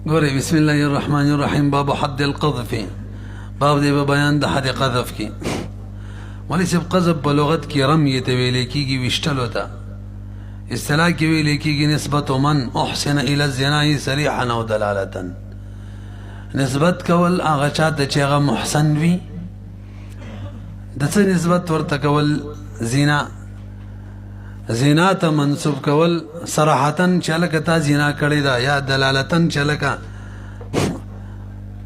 ګورئ بسم الله الرحمن الرحیم باب حد القذف باب دی بیان د حد قذف کی ولی سب قذف په لغت کې رمی ته ویل کېږي وشتلو ته اصطلاح کې ویل کېږي نسبت من احسن الى الزنا صریحا او دلالتا نسبت کول هغه چا ته چې هغه محسن وي د څه نسبت ورته کول زنا ته منسوب کول صراحتن چې لکه تا زنا کړې ده یا دلالتن چې لکه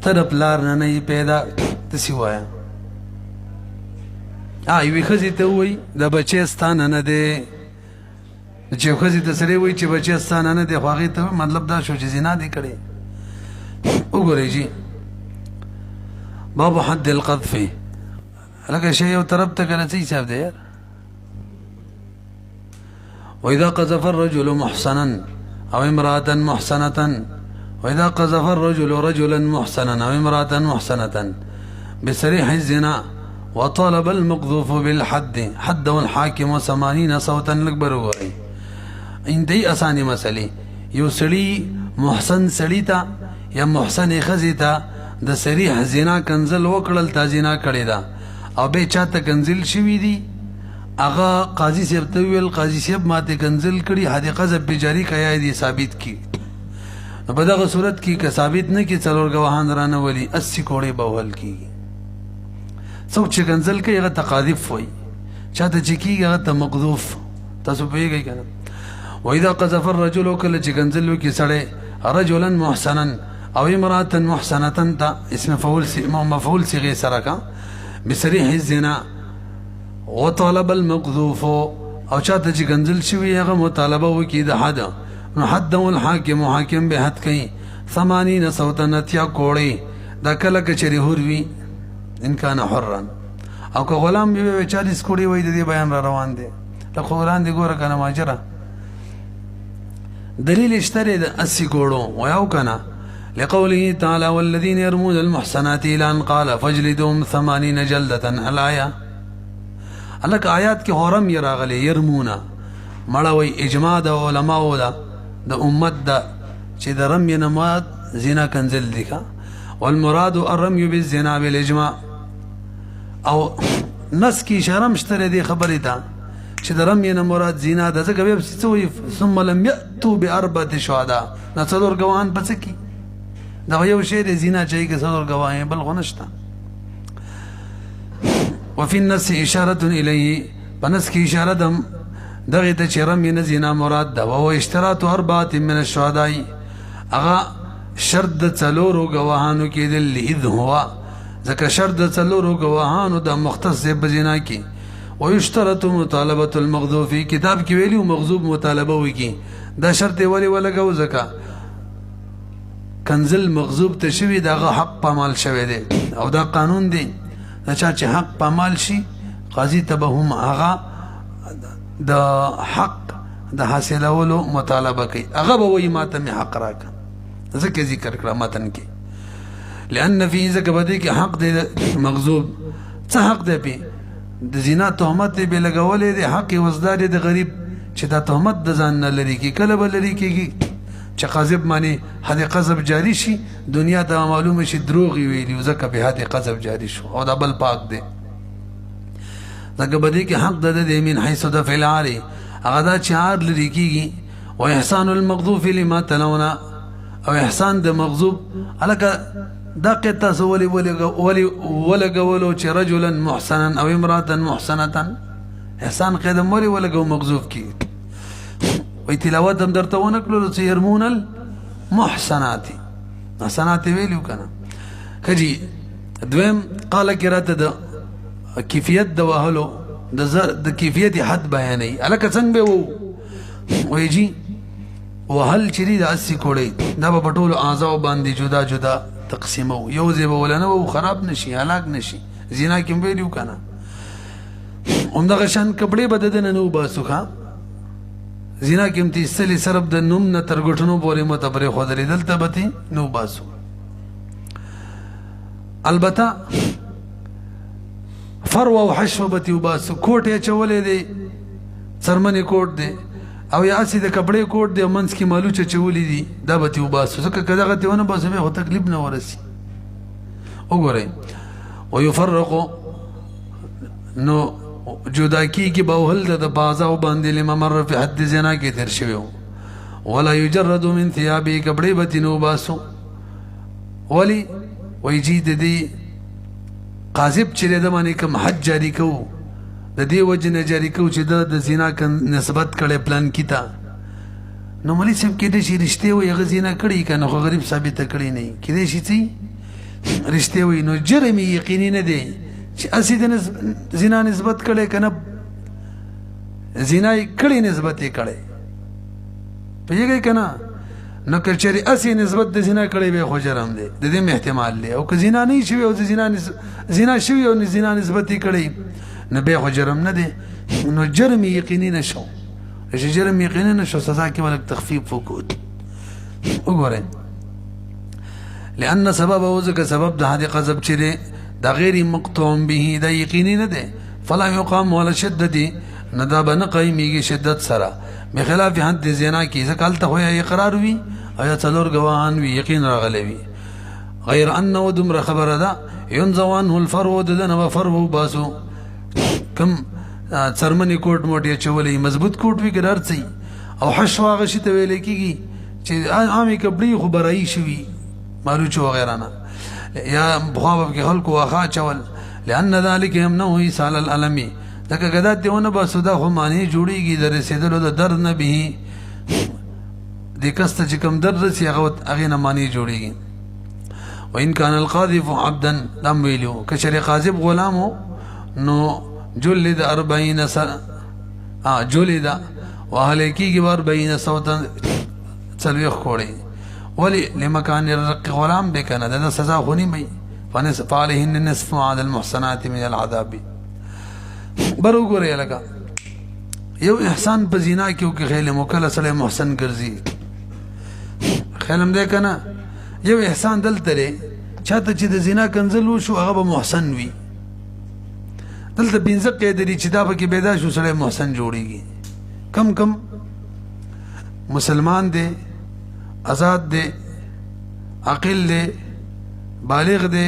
ته د پلار نه یې پیدا داسې وایه یوې ښځې ته ووایي د بچی ستا نه نه دی چې یو ښځې ته سړی وایي چې بچی ستا نه نه دی خو هغې ته مطلب دا شو چې زنا دې کړې وګورئ جي باب حد القذف لکه شی یو طرف ته که نه څه حساب دی یار وإذا قذف الرجل محسنا أو امرأة محسنة وإذا قذف الرجل رجلا محسنا أو امرأة محسنة بصريح الزنا وطالب المقذوف بالحد حده الحاكم 80 صوتا لكبر وغري انتهي أساني مسألة يو سړي محسن سړي ته یا محسن ښځې ته د صریح زنا کنزل وکړل تا زنا کړې ده او به چاته کنزل شوي دي هغه قاضي صاحب ته ویل قاضي صاحب ماته کنزل کړي حد قذف به جاری کړي دي ثابت کی نو په دغه صورت کې که ثابت نه کی څلور گواهان رانه ولي 80 کوړې به وهل کیږي څوک چې کنزل کوي هغه تقاذف وایي چاته چې کیږي هغه ته مقذوف تاسو پوهیږئ که نه وإذا قذف الرجل کله چې کنزل وکړي سړی رجلا محسنا او امرأة محسنة تا اسم مفعول صيغه سره کا بصریح الزنا وطالب المقذوف او چاته چې کنزل شوی هغه مطالبه وکړي د حد نو حد الحاکم حاکم به حد کوي 80 صوتا نتیا کوړي دا کله کچري هور وي ان کان حرا او که غلام به 40 کوړي وای د دې بیان را روان دي له قرآن دی ګوره کنه ماجره دلیل اشتري د 80 کوړو ویاو کنه لقوله تعالى والذين يرمون المحسنات الى ان قال فاجلدهم 80 جلدة الآية الک آیات کې حرم یې راغلی يرمونا مړوي اجماع د علماء د امت د چې د رمي نه مراد زنا کنزل دي والمراد الرمي بالزنا بالاجماع او نس کې شرم شتره دي خبرې ته چې د رمي نه مراد زنا د څه کوي ثم لم يأتوا بأربعة شهداء نڅلور ګواهان پس کی دا یو شی د زنا چې کې څلور ګواهان بل غنښت وفي النص إشارة إليه فنس کی اشاره دم دغه ته چې رمي نه زنا مراد ده او اشتراط 4 من الشهداء اغا شرط د څلورو ګواهانو کې د اذ هو ځکه شرط د څلورو ګواهانو د مختص به زنا کې ويشترط مطالبه المغذوف کتاب کې ویلو مغذوب مطالبه وکي دا شرط ولی ولګو ځکه کنزل مغذوب ته شوی دغه حق پامال شوی دی او دا قانون دی چا چې حق پامال شي قاضي ته به هم هغه د حق د حاصلولو مطالبه کوي هغه به وایي ما ته مې حق راکړه ځکه ذکر کړه متن کې لأن فی ځکه به دې کې حق دی مغضوب څه حق دی پې د زنا تهمت به لګولې دی حق وزدار د غریب چې دا تهمت د ځان نه لري کې کله به لري کېږي چې قاذف معنی حد قذف جاری شي دنیا ته معلومه شي دروغ ویلي ځکه به حد قذف جاری شو او دا بل پاک دی ځکه بدی کې حق د من حيث د فعل هغه دا چې عار لري کېږي او احسان المغذوف لما تلونا او احسان د مغذوب الکه دا قطه سولي ولګولو چې رجلا محسنا او امراه محسنه احسان قدم ولګو مغذوف کی وی تلاوت هم درته ونه کړلو چې يرمون المحسنات محسنات ویلو کنه کجی دویم قال کراته د کیفیت د وهلو د کیفیت حد بیانې الکه څنګه به ویجی وهل چری د 80 کوړې دا په ټولو اعضاء باندې جدا جدا تقسیمو یو ځای به ولنه او خراب نشي هلاک نشي زنا کې ویلو کنه همدغه شان کپڑے بددن نو باسوخه زنا کې امتی سلی سرب د نوم نه تر ګټنو پورې متبرې خو درې دلته بتی نو باسو البته فرو او حشو بتی وباسو کوټه چولې دی څرمنې کوټ دی او یا اسی د کپڑے کوټ دی منس کی مالو چولې دي دا به تی وباسو ځکه که دغه تی ونه باسو به خو تکلیف نه ورسی وګورئ ويفرق نو جدا کیږي باوهل د بازاو باندې لما مر فی حد زنا کې تیر شوی ولا یجرد من ثيابه کپڑے به تی نو باسو ولی ویجید دی قاذب چې د باندې کوم حد جاری کوو د دې وجه نه جاری کوو چې د زنا نسبت کړي پلان کیتا نو مولوی صاحب کې د شي رښتیا وي هغه زنا کړي کنه خو غریب ثابت کړي نه کې دې شي چې رښتیا وي نو جرم یقیني نه دی چې اسی د زنا نسبت کړي کنه زنا کړي نسبت یې کړي پیږي کنه نو که چېرې اسی نسبت د زنا کړي به خو جرم دی د دې احتمال دی او که زنا نه شوی او زنا شوی او زنا نسبت یې کړي نه به خو جرم نه دی نو جرم یقیني نشو چې جرم یقیني نشو سزا کې ولک تخفیف وکړو وګورئ لأن سبب او ځکه سبب د هدي قذب چې دا غیر مقطوع به دا یقیني نه دی فلا يقام ولا شدت نه دا به نه قایمیږي شدت سره بخلاف حد زنا کې ځکه هلته خو یا اقرار وي او یا څلور ګواهان وي یقین راغلی وي غیر انه دومره خبره ده ينزو عنه الفرو ددنه به فرو باسو کم څرمنې کوټ موټ یې چولې مضبوط کوټ وي که هر څه او حشو هغه شي ته ویلی کېږي چې عامې کپړې خو برایي شوي مالوچ وغیره نه یا پخوا به پکې خلکو واښه اچول لأن ذلک یمنعه ایصال الالم ځکه که دا دې ونه باسو دا خو معنی جوړېږي د رسېدلو د درد نه به دې کس ته چې کوم درد رسي هغې نه معنی جوړېږي وإن كان القاذف عبدا دم ویلو که چېرې قاذف غلام و نو جلد 40 سنه جلد وهله کېږي 40 صوتا څلوېښت کوړی ولې لمکان الرق غلام دی که نه د سزا خو نه وي فعليهن نصف ما على المحصنات من العذاب بر وګورئ لکه یو احسان په زنا کې وکړي خیل مکله سړی محسن ګرځي خیلم دی که نه یو احسان دلته دی چاته چې د زنا کنځل وشو هغه به محسن وي دلته پنځه قید دي چې دا پکې پیدا شو سړی محسن جوړیږي کم کم مسلمان دی آزاد دی عاقل دی بالغ دی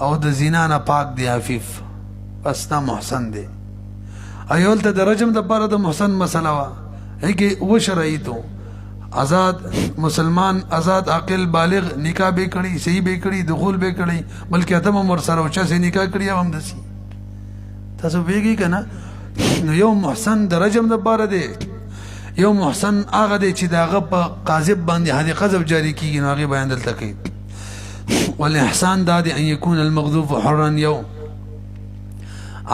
او د زنا نه پاک دی عفیف بس دا محسن دی ایول ته د رجم دپاره د محسن مسله وه هغې اوه شرایطو آزاد مسلمان آزاد عاقل بالغ نکاح به کړي صحیح به کړي دخول به کړي بلکې اتم هم ورسره او چا سې نکاح کړي او همداسې تاسو پوهېږئ که نه نو یو محسن د رجم دپاره دی یو محسن هغه دی چې د هغه په قاذب باندې حد قذف جاري کېږي نو هغې بیان دلته کوي والاحسان دا دی ان یکون المغذوف حرا یو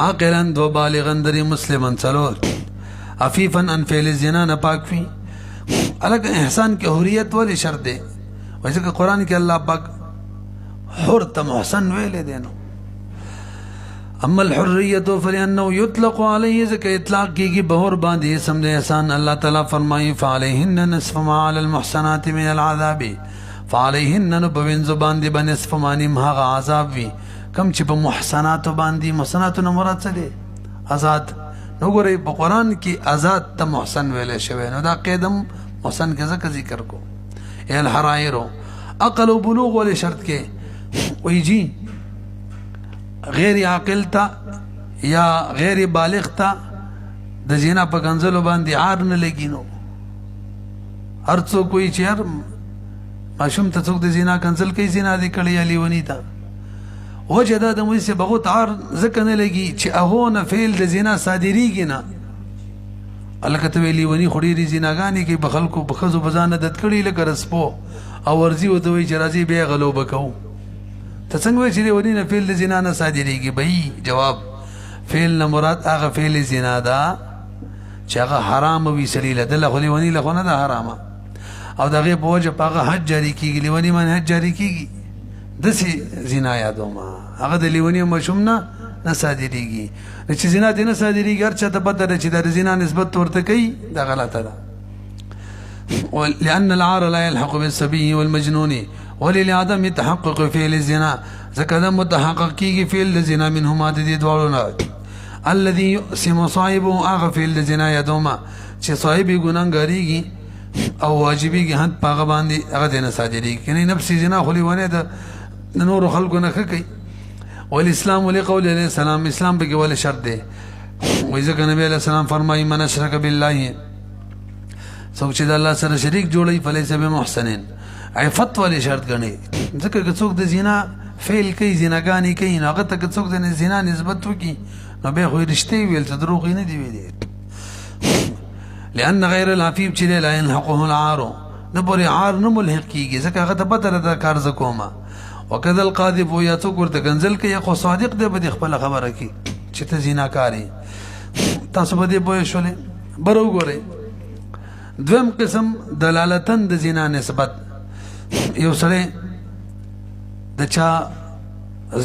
عاقلا دو بالغا درې مسلما څلور عفیفا عن فعل الزنا نه پاک وي الګ احسان کې حریت ولې شرط دی وایي ځکه قرآن کې الله پاک حر ته محسن ویلی دی نو اما الحریت فلانه یطلق علیه ځکه اطلاق کېږي بهور باندې اسم د احسان الله تعالی فرمایي فعلیهن نصف ما علی المحسنات من العذاب فعلیهن نو په وینځو باندې به نصف ما نیم هغه عذاب وي کم چې په محسناتو باندې محسناتو نه مراد څه دی آزاد نو ګورئ په قرآن کې آزاد ته محسن ویلی شوی نو دا قیدم محسن کې ځکه ذکر کو الحرائرو عقل و بلوغ ولې شرط کې وایي جی غیر عاقل تا یا غیر بالغ تا د زنا په کنځلو باندې عار نه لګي نو هر څوک کوئی چې هر ماشوم ته څوک د زنا کنځل کوي زنا دې کړی یا لیونی تا وجه دا د مولوي صاحب هغو ته عار ځکه نه لګي چې هغو نه فعل د زنا صادریږي نه هلکه ته وایي لیوني خو ډېرې زناګانې کوي په خلکو په ښځو په ځان عادت کړي لکه رسپو او ورځي ورته وایي چې راځئ بیا یې غلوبه کوو ته څنګه وایي چې لیوني نه فعل د زنا نه صادریږي بهی جواب فعل نه مراد هغه فعل زنا ده چې هغه حرام وي سړي له ده له خو لیوني له خو نه ده حرامه او د هغې په وجه په هغه حد جاري کېږي لیوني باندې حد جاري کېږي داسې زنا یادومه هغه د لیوني ماشوم نه صادریږي چې زنا دې نه صادریږي هر چا ته پته ده چې د زنا نسبت ورته کوي دا غلطه ده لأن العار لا يلحق بالصبي والمجنون ولعدم تحقق فعل الزنا ځکه دا متحقق کېږي فعل د زنا منهما د دې دواړو نه الذي يقسم صاحبه هغه فعل د زنا یادومه چې صاحب ګناهګاریږي او واجبېږي حد په هغه باندې هغه ته نه صادرېږي کنه نفس زنا خو لیونی د نورو خلکو نه ښه کوي والاسلام ولقول علیه السلام اسلام پکې ولې شرط دی وایي ځکه نبی علیه السلام فرمایي من اشرک بالله څوک چې د الله سره شریک جوړوي فلیس بمحسن عفت ولې شرط ګڼي ځکه که څوک د زنا فعل کوي زناګانې کوي نو هغه ته که څوک د زنا نسبت وکړي نو بیا خو یې رښتې ویل څه دروغ یې نه دي ویلي لأن غیر العفیف چې دی لا يلحقه العار نه پورې عار نه ملحق کېږي ځکه هغه ته پته ده دا کار زه کومه وکذا القاذف یا څوک ورته کنځل کوي خو صادق دی به دې خپله خبره کوي چې ته زناکار یې تاسو به دې پوه شولې بر وګورئ دویم قسم دلالتن د زنا نسبت یو سړی د چا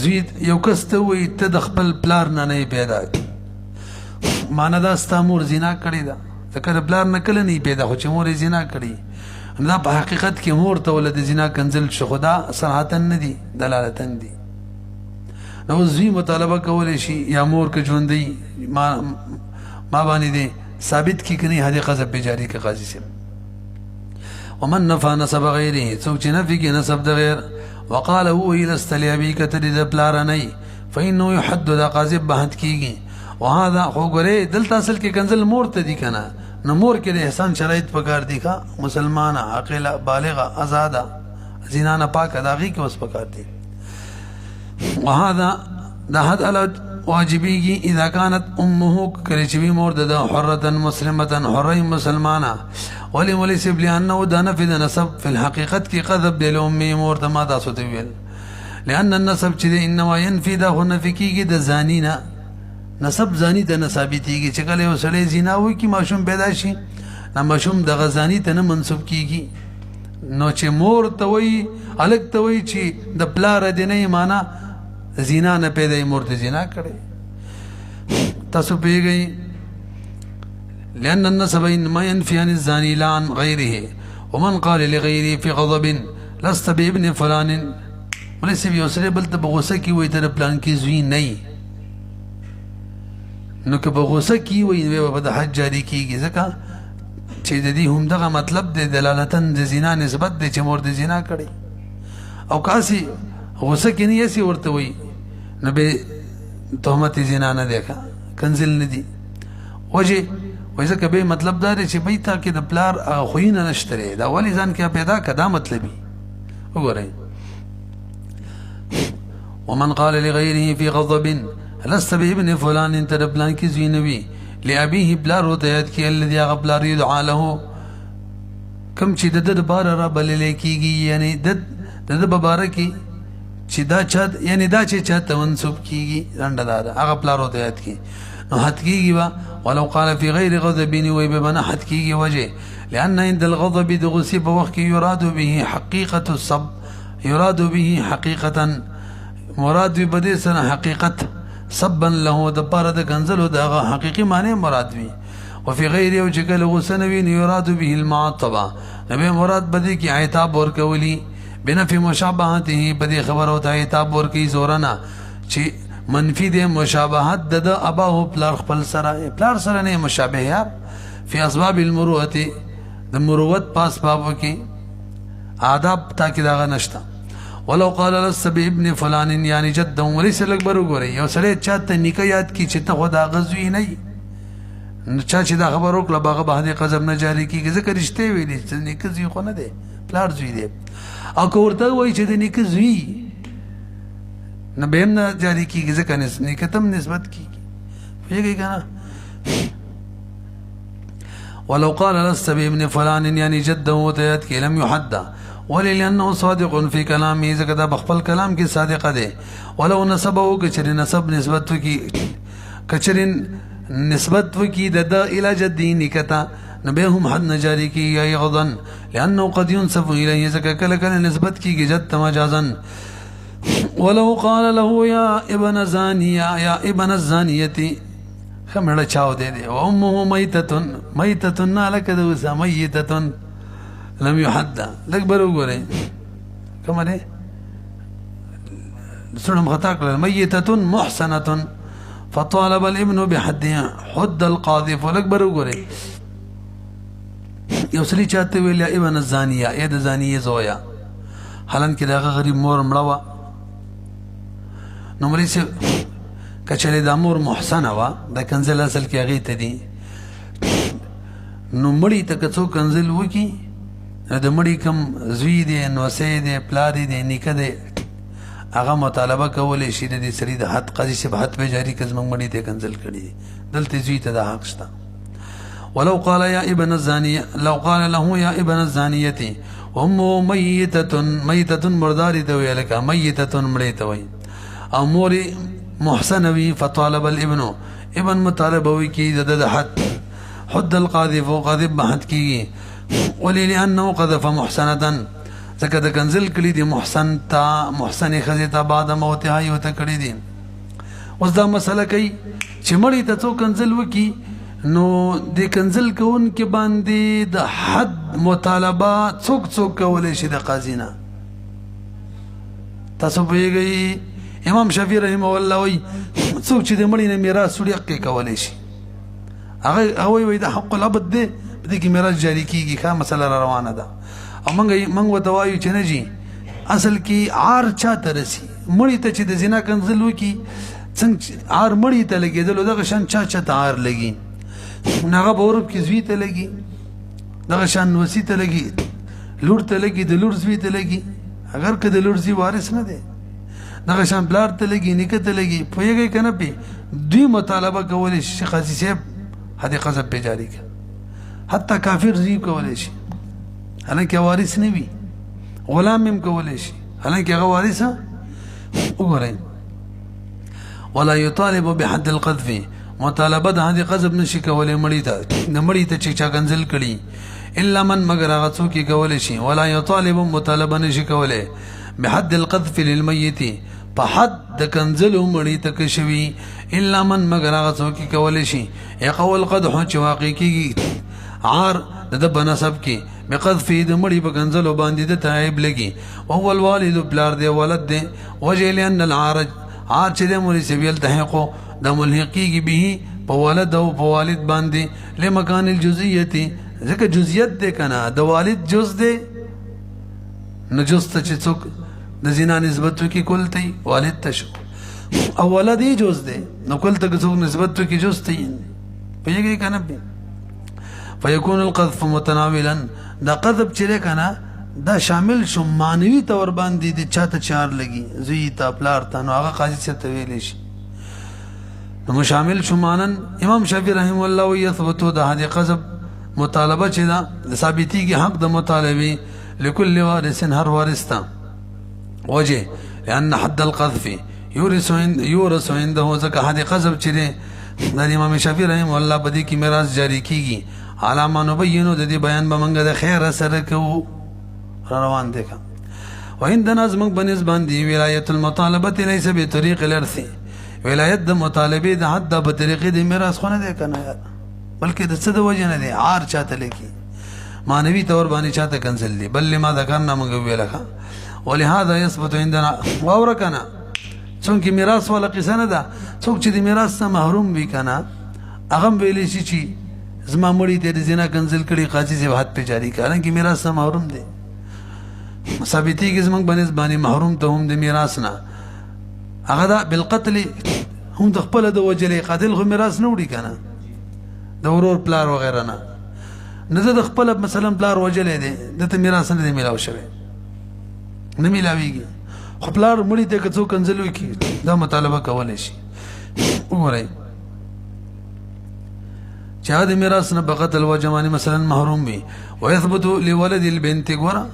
زوی یو کس ته وایي ته د خپل پلار نه پیدا معنه دا ستا مور زنا کړې ده ځکه د پلار نه کله نه پیدا خو چې مور یې زنا کړي دا په حقیقت کې مور ته ولې د زنا کنځل شو خو دا صراحتا نه دي دلالتن دي نو زوی مطالبه کولی شي یا مور که ژوندی ما باندې دی ثابت کی کنی حد قذف بجاری که قاضی سے ومن نفع نسب غیره څوک چې نفي کې نسب د غیر وقال هو لست لابيك تريد پلارنی فانه يحد دا قاذف بحث کیږي وهذا خو ګره دلته اصل کې کنزل مور ته دي کنه نو مور کې د احسان شرایط پکار دي کا مسلمانه عاقله بالغه آزاده زینانه پاکه داغي کې اوس پکار دي وهذا دا حد على واجبيږي اذا كانت امه کرچوي مور د حره مسلمه حره مسلمانه وليس لانه دا نفذ نسب في الحقيقه کې قذب د امي مور ته ما تاسو ته ویل لان النسب چې انما ينفي دا هو نفي کېږي د زانینا نسب زانی ته ثابتېږي چې کله یو سړی زنا وکړي کی ماشوم پیدا شي نو ماشوم د غزانی ته نه منسوب کیږي نو چې مور ته وایي الګ ته وایي چې د پلار د نه معنا زنا نه پیدا مور ته زنا کړي تاسو پیږئ لأن النسب إنما ينفي عن الزاني لا عن غيره ومن قال لغيره في غضب لست بابن فلان وليس بيوسري بل تبغوسه کی وای تر پلان کی زوی نه نو که بغوسه کی وای نو به د حج جاری کیږي ځکه چې د دې هم دغه مطلب د دلالتن د زنا نسبت د چې مور د زنا کړي او کاسي غوسه کې نه یسي ورته وای نو به تهمت زنا نه دیکھا کنزل نه دي وجه وایي ځکه به مطلب دا دی چې بې تا کې د پلار خوینه نشته دا ولې ځان کې پیدا کدا مطلبي وګورئ ومن قال لغيره في غضب لست بابن فلان انت د پلان کې زوی نه وي لأبيه پلار ورته یاد کې الذي هغه پلار يدعى له کوم چې د ده بار را بللی کېږي یعنی د ده باره کې چې دا چا یعنی دا چې چا ته منسوب کېږي رنډه دا ده هغه پلار ورته یاد کې نو حد کېږي به ولو قال في غير غضب وي بمعنى حد کېږي وجه لأن عند الغضب د غصې په وخت کې يراد به حقيقة الصب يراد به حقيقة مراد وي په دې سره حقیقت صبا له د پاره د کنزلو دغه حقيقي معنی مراد وي وفي غير او چې کله غصه نه وي يراد به المعاطبه نبي مراد بده کې عتاب ورکولي بنفي مشابهته بده خبر او عتاب ورکی زورنا چې منفی د مشابهت د اباه پلار خپل سره نه مشابه یار فی اسباب المروءه د مروت پاس باب کې آداب تاکي داغه نشتا ولو قال لست بابن فلان یعنی جد وليس الاكبر غوري یو سره چاته نیکه یاد کی چې ته خدا غزوی نه چا چې دا خبر وکړه باغه باندې قزم نه جاری کیږي ځکه رښتې ویلي چې نیکه زوی خو نه دی پلار زوی دی او کوړته وای چې د نیکه زوی نه به نه جاری کیږي ځکه نیکه تم نسبت کیږي پیږي کنه ولو قال لست بابن فلان يعني جده وتيات کې لم يحد ولانه صادق في كلامه ځکه دا بخپل کلام کې صادق دی ولو نسبه کچری نسب نسبت کی کچرین نسبت وكي دا الى جدي نكتا نبيهم حد نجاري كي يغضن لانه قد ينسب اليه زكا كلا نسبت كي جد مجازا ولو قال له يا ابن زانية يا ابن الزانية خمر چاو دے دے وامه ميتة نالك دوسا ميتة لم يحد لك برو گورے كما دے سنم خطاق ميتة محسنة فطالب الابن بحدها حد القاذف الاكبر وګورئ یو سړي چاته ویل یا ابن الزانیه ای د زانیه زویا حالانکه دغه غریب مور مړه وه نو مولوي صاحب کچېرې دا مور محسنه وه دا کنزل اصل کې هغې ته دي نو مړي ته که څوک کنزل وکړي د مړي کوم زوی دی نوسی دی پلار دی نیکه دی هغه مطالبه کولی شي د دې سړي د حد قاضي صاحب حد به جاري که زموږ مړي ته کنزل کړي دي دلته زوی ته دا حق شته ولو قال يا ابن الزانية لو قال له يا ابن الزانية أمه ميتة مرداري توي لك ميتة مريتوي أو موري محسنوي فطالب الابن ابن مطالبوي كي دد حد القاذف قاذف بحد كي ولي لأنه قذف محسنة زكا كنزل كلي دي محسن تا محسن خزيتا بعد موتها يوتكري دي وزدا مسألة كي چمړي ته څو کنزل وکي نو د کنزل کون کې باندې د حد مطالبه څوک کولای شي د قاضي نه تاسو پوهیږئ امام شافعي رحمه الله وایي څوک چې د مړي نه میراث وړي حق کولای شي هغه وایي د حق الابد دی په دې کې میراث جاري کیږي ښه مسله روانه ده او موږ ورته وایو چې نه جي اصل کې عار چاته رسي مړي ته چې د زنا کنزل وکي څنګه عار مړي ته لګېدلو دغه شان چاته عار لګي ناغه بورب کې زوی ته لګي دغه شان وسی ته لګي لور ته لګي د لور زوی ته لګي اگر که د لور زوی وارث نه دی دغه شان بلار ته لګي نیکه ته لګي پوهیږئ که نه پې دوی مطالبه کولی شي قاضي صاحب حد قذف پې جاري کړه حتی کافر زوی کولی شي حالانکه وارث نه وي غلام هم کولی شي حالانکه هغه وارثه وګورئ ولا يطالب بحد القذف مطالبه د حد قذف نشي کولای مړی ته د مړی ته چې چا کنزل کړي الا من مگر هغه څوک کولای شي ولا يطالب مطالبه نشي کولای بحد القذف للميت په حد د کنزل مړی ته کشوي الا من مگر هغه څوک کولای شي يقول قدح چې واقع کیږي عار د بنسب کې بقذف د مړی په کنزل باندې د تعیب لګي او هو الوالد بلار دی ولد دی وجه لان العارج عار چې د مړي سویل تحقو د ملحقیږي به په ولد او په والد باندې لمکان الجزئیه ځکه جزئیت دی کنه د والد جز دی نو جز ته چې څوک د زنا نسبت وکي کول ته والد ته شو او ولد یې جز دی نو کول ته څوک نسبت وکي جز ته پوهیږئ کنه فیکون القذف متناولا دا قذف چې کنه دا شامل شو مانوي تور باندې د چاته چار لګي زوی ته پلار ته نو هغه قاضي څه ته ویلی شي نو شامل شو مانن امام شافعي رحمه الله ويثبت د هدي قذف مطالبه چې دا ثابتيږي حق د مطالبه لكل وارث هر وارث ته وجه لان حد القذف يورث عنده ځکه هدي قذف چې د امام شافعي رحمه الله بدی کی میراث جاری کیږي علامه نبینو د دې بیان به منګه د خیر سره کوو روان دي وعندنا زمک بنس باندې ولایت المطالبه ليس بطريق الارث ولایت د مطالبه د حد په طریقې د میراث خو نه دی کنه بلکې د څه د وجه نه دی عار چاته لګي مانوي تور باندې چاته کنسل دي بل ما ذکرنا موږ ویلخه ولهذا يثبت عندنا واورکنا څنګه میراث ولا قصه نه ده څوک چې د میراث څخه محروم وي کنه هغه ویلی شي چې زما مړی ته د زنا کنسل کړي قاضي سے حد په جاری کړه چې میراث څخه محروم دي ثابتي کې زمنګ بنس باندې محروم ته هم د میراث نه هغه دا بالقتل هم د خپل د وجلې قاتل خو میراث نه وړي کنه د ورور پلار وغیرہ نه د خپل مثلا پلار وجلې دي د میراث نه دی ملاو شوی نه ملاويږي خو پلار مړی ته کڅو کنزل وکي دا مطالبه کولای شي وګورئ چا د میراث نه بقتل وجماني مثلا محروم وي ويثبت لولد البنت ګورا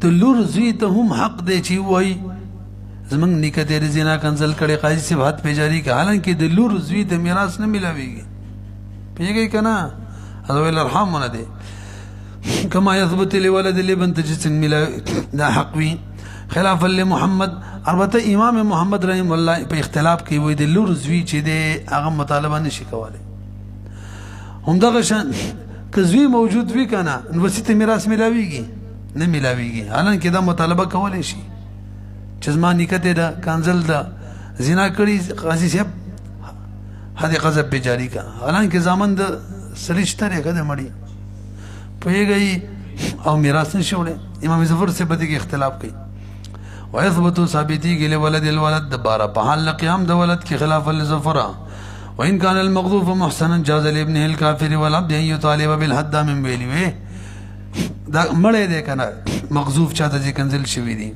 تلور زوی ته هم حق دی چې وای زمنګ نیکه تیرې زنا کنسل کړي قاضي سے بات په جاری کا حالانکه د لور زوی ته میراث نه ملاويږي پیږي کنه هذا الارحام نه دی كما يثبت لولد الابن تجسن ملا دا حق وي خلافا لمحمد البته امام محمد رحم الله په اختلاف کې وې د لور زوی چې د هغه مطالبه نشي کولای هم دغه شان کزوی موجود وی کنه نو وسیته میراث ملاويږي نه ملاويږي حالانکه دا مطالبه کولای شي چې زما نکته دا کنزل دا زنا کړي قاضي صاحب حد قذف به جاری کا حالانکه زامن د سلیشتره کده مړی پوهیږئ او میراث نشي وړی. امام ظفر سے په دې کې اختلاف کوي. ويثبت ثابتي لولد الولد دبارة بحال قيام دولت کی خلاف الظفر. وإن كان المغضوب محسنا جاز لابنه الكافر والعبد أن يطالب بالحد من ویلی دا مړی دی کنه مغضوب چاته چې کنزل شوی دی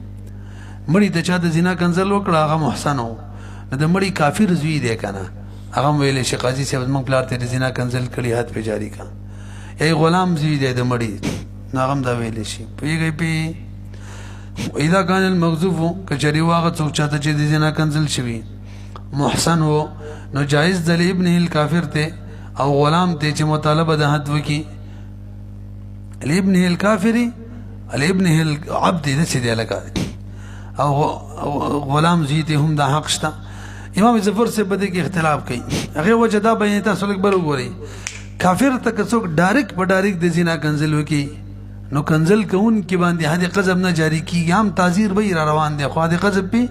مړی ته چاته زنا کنزل وکړه هغه محسن و د مړی کافر زوی دی کنه هغه ویل شي قاضي صاحب موږ پلار ته زنا کنزل کړي حد په جاری کا ای غلام زوی دی د مړی ناغم دا ویل شي پیږي پی اذا كان المغضوب کچری واغه څوک چاته چې زنا کنزل شوی محسن و نو جائز د ابن الکافر ته او غلام ته چې مطالبه د حد وکي الابن الكافري الابن العبد ده سيدي لك او غلام زيته هم دا حق شتا. امام ظفر سے بدے کی اختلاف کئی اگر وجہ دا بیانی تا سلک برو گوری کافر تک سوک ڈارک پا ڈارک دے زنا کنزل وکی نو کنزل کون کی باندی حد قذب نہ جاری کی یام تازیر بئی را روان دے خواہ قذب پی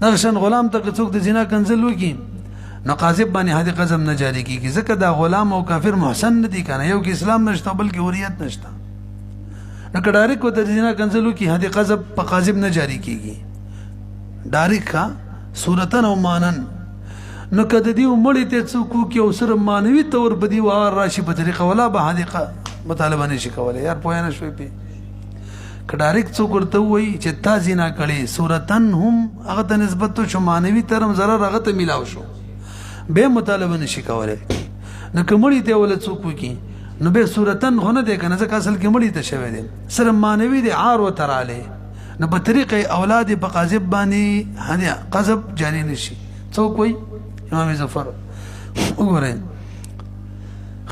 نغشن غلام تک سوک دے زنا کنزل وکی نو قاذب باندې حد قذب نه جاری کیږي ځکه دا غلام او کافر محسن نه دي کنه یو کې اسلام نشته بلکې حریت نشته نو کډارک کو د زنا کنزلو کې حد قذب په قاذب نه جاری کیږي ډارک کا صورتن او مانن نو کده دی مړی ته څوک کې اوسر مانوي تور بدی وار راشي په طریقه ولا به حدیقه مطالبه نشي کولای یار پوه نه شوي پی کډارک څوک ورته وای چې تا زنا کړي صورتن هم هغه ته نسبت تو مانوي ترم zarar هغه ته ملاو شو به مطالبه نشي کولای نو کمړی ته ول څوک وکي نو به صورتن غونه ده کنه ځکه اصل کې مړی ته شوی دی سره مانوي دی عار و تراله نو په طریقې اولاد په قاذب باندې هدي قذب جاری نشي څوک وای امام ظفر وګورئ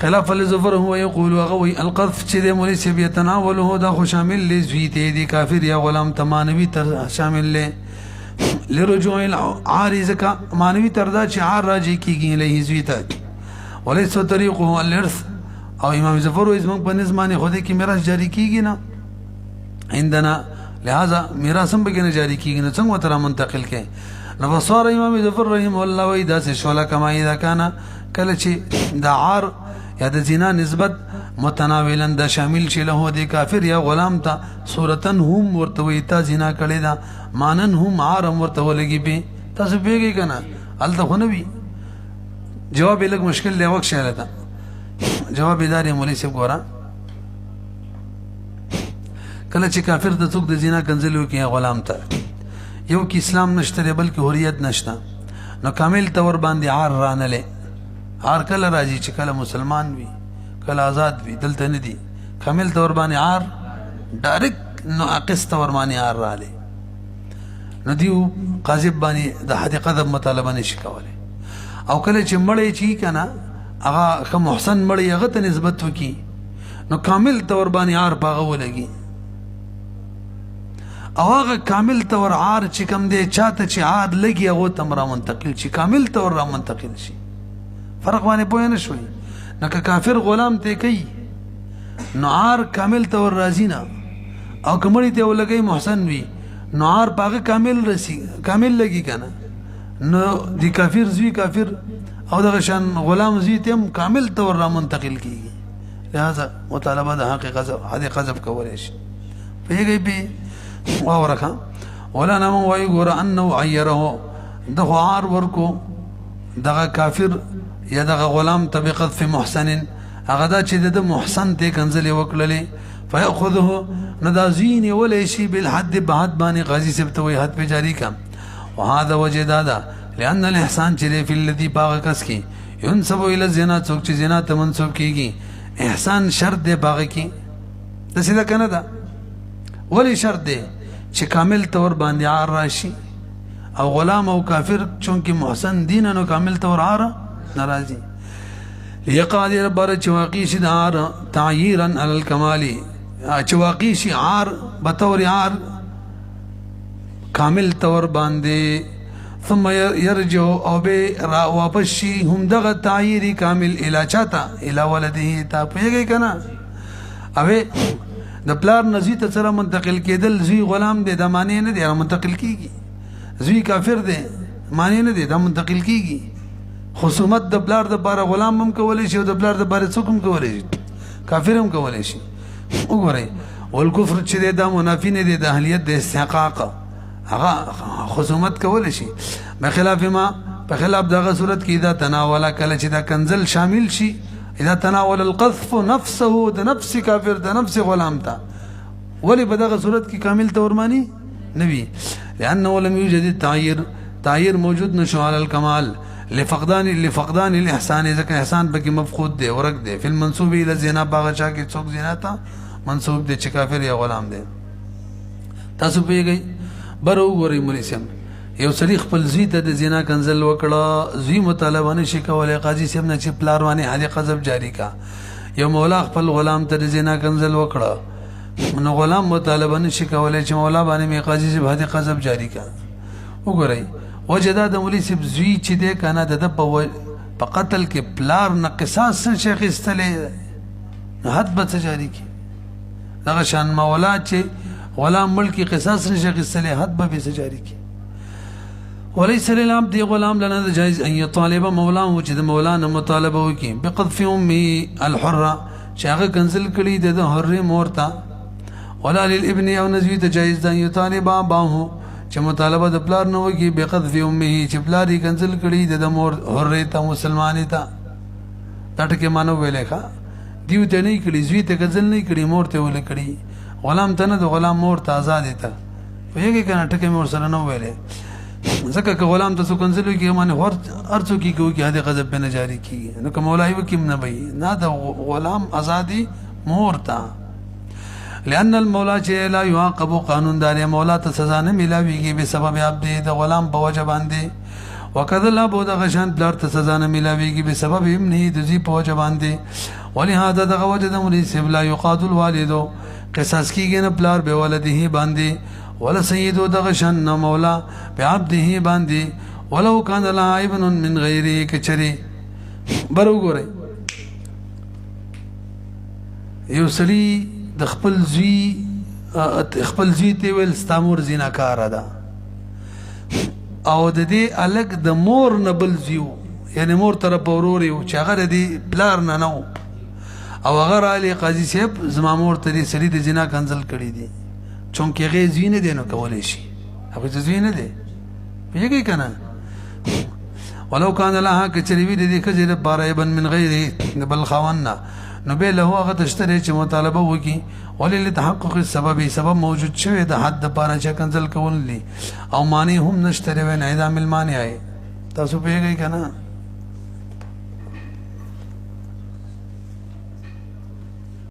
خلاف الظفر هو يقول وغوي القذف چې د مولوی سی بيتناوله دا خو شامل لزویته دی کافر یا غلام تمانوي تر شامل له لرجوع العارض کا مانوی تردا چې عار راځي کیږي له زویته وليس طريقه الارث او امام ظفر و اسمن په نظمانه خوده کې میراث جاری کیږي نه عندنا لہذا میراث هم به نه جاری کیږي نه څنګه تر منتقل کې نو وصار امام ظفر رحم الله و اذا شولا کما اذا كان کله چې د عار یا د زنا نسبت متناولا د شامل شي له د کافر یا غلام ته صورتن هم ورته وي تا زنا کړي دا مانن هم عارم ورته ولګي به تاسو پیږي کنه الته خو نه وي جواب لږ مشکل دی وخت شاله تا جواب ادارې مولوی صاحب ګورا کله چې کافر د څوک د زنا کنځلو کې غلام ته یو کې اسلام نشته بلکې حریت نشته نو کامل تور باندې عار رانله عار کله راځي چې کله مسلمان وي کله آزاد وي دلته نه دي کامل تور باندې عار ډایرکټ نو اقص تور باندې عار رااله نو دیو قاذب باندې د حد قذب مطالبه نشي کولای او کله چې مړی چی کنه هغه کوم محسن مړی هغه ته نسبت وکي نو کامل تور باندې عار پاغه ولګي او هغه کامل تور عار چې کوم دی چاته چې عار لګي هغه تم را منتقل شي کامل تور را منتقل شي فرق باندې پوه نه شوي نو که کافر غلام ته کوي نو عار کامل تور راځي نه او کمړی ته ولګي محسن وي نو عار پاغه کامل رسی کامل لګي کنه نو دی کافر زوی کافر او دغه شان غلام زوی تم کامل تور را منتقل کیږي لہذا مطالبه د حقیقت حد قذف کولای شي پیږي به واورکا ولا نام وای ګور انه عيره دغه عار ورکو دغه کافر یا دغه غلام طبقت فی محسن هغه دا چې د محسن ته کنزلې وکړلې فياخذه ندازين ولا شيء بالحد بعد باندې غازی سبتوي حد په جاری کا وهذا وجه دادا لان الاحسان چې فی الذي باغ کس کی ينسب الى الزنا څوک چې زنا ته منسوب کیږي احسان شرط دی باغ کی د سیده کنه دا ولی شرط دی چې کامل تور باندې عار راشي او غلام او کافر چونکی محسن دین نو کامل تور عار ناراضي ليقادر بر چواقی شدار تعیرا علی الکمال چواقی شعار بطور عار کامل تور باندې ثم يرجع او به واپس شي هم دغه تعیری کامل الی چاته الی ولده تا پیږي کنه اوه د پلار نزی ته سره منتقل کېدل زوی غلام دی د معنی نه دی منتقل کیږي زوی کافر دی معنی نه دی د منتقل کیږي خصومت د پلار د بار غلام هم کولای شي او د پلار د بار څوک هم کولای شي کافر هم کولای شي. وګورئ والکفر چې دی دا منافی نه دی د اهلیت د استحقاق، هغه خصومت کولی شي بخلاف ما په خلاف دغه صورت کې اذا تناول کله چې دا کنزل شامل شي، اذا تناول القذف نفسه د نفس کافر د نفس غلام ته، ولی په دغه صورت کې کامل تورمانی نوی لانه لم يوجد التعير موجود نشو على الكمال لفقدان الاحسان، ځکه احسان پکې مفقود دی ورک دی، فی المنسوب الى الزنا باغ چا کې څوک زنا ته منسوب دی چې کافر یا غلام دی. تاسو پیږئ بر وګورئ مولوی صاحب یو سړي خپل زوی ته د زنا کنزل وکړه، زوی مطالبه نشي کولی، قاضي صاحب نه چې پلار باندې حد قذف جاری کا. یو مولا خپل غلام ته د زنا کنزل وکړه، نو غلام مطالبه نشي کولی چې مولا باندې مې قاضي صاحب حد قذف جاری کا. وګورئ وجه دا د مولوی صاحب زوی چې دی کنه د په قتل کې پلار نه قصاص څه شي اخیستلی، حد به څه جاری کی. دغه شان مولا چې غلام ملکی قصاص نشي اخیستلی، حد به څه جاری کی. وليس للعبد غلام لنا جائز ان يطالب مولاه چې د مولا نه مطالبه وکي بقذف امه الحره چې هغه کنزل کړي د حره مور ته، ولا للابن او نزوی ته جائز ده ان يطالب اباه چې مطالبه د پلار نه وکي بقذف امه چې پلار یې کنزل کړي د مور حره ته مسلمانې ته. دا ټکي مانو ویلې ښه دیو ته نه کړي، زوی ته کنزل نه کړي، مور ته ولې کړي، غلام ته نه د غلام مور ته آزاد ته ویږي کنه ټکي مور سره نه ویلې. ځکه که غلام ته څوک کنزل وکړي باندې هر څوک یې کوي حد قذف به نه جاری کېږي، نو که مولای وکړي نه وي نه د غلام ازادي مور ته. لأن المولا چې لا يعاقب قانون دار مولا ته سزا نه ملاويږي به سبب عبد د غلام په وجه باندې، وکذا الاب د غشان پلار ته سزا نه ملاويږي به سبب ابن د زی په وجه باندې. ولهذا دغه وجه د مولوی صاحب لا يقاد الوالد قصاص کیږي نه پلار به ولده باندې، ولا سيدو دغشن مولا بعبده باندې، ولو كان لا ابن من غيره کچري. برو ګورئ یو سړي د خپل زوی ته ویل ستا مور زیناکاره ده، او د دې الګ د مور نه بل زیو، یعنی مور طرف ورور یو چې هغه د پلار نه نو، او هغه رالی قاضي صاحب زما مور ته دې سړي د زنا کنزل کړي دي، چونکه هغه زوی نه دی نو کولی شي، هغه زوی نه دی پیږي کنه. ولو كان لها کچری وی د دې کجې لپاره ابن من غیره بل خوانا نو به له هغه تشتري چې مطالبه وکي، ولې لتحقق السبب سبب موجود شوی د حد لپاره چې کنزل کول دي، او معنی هم نشته وین اعدام المانع. تاسو پیږي کنه.